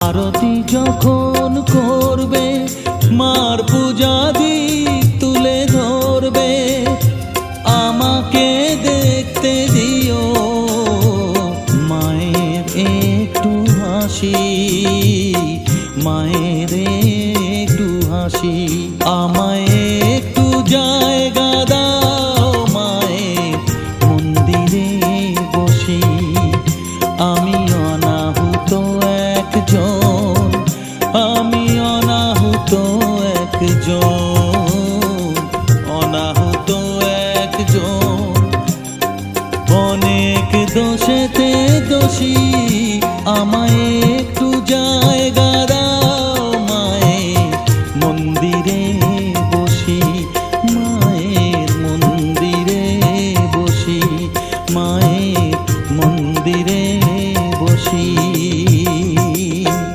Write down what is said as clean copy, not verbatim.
আরতি যখন করবে মার পূজাদি তুলে ধরবে, আমাকে দেখতে দিও মায়ের একটু হাসি, মায়ের একটু হাসি। আমায় একটু জায়গা দাও মায়ের মন্দিরে বসি, আমি অনাহুত একজন, আমি অনাহুত একজন, অনাহুত একজন। অনেক দোষেতে দোষী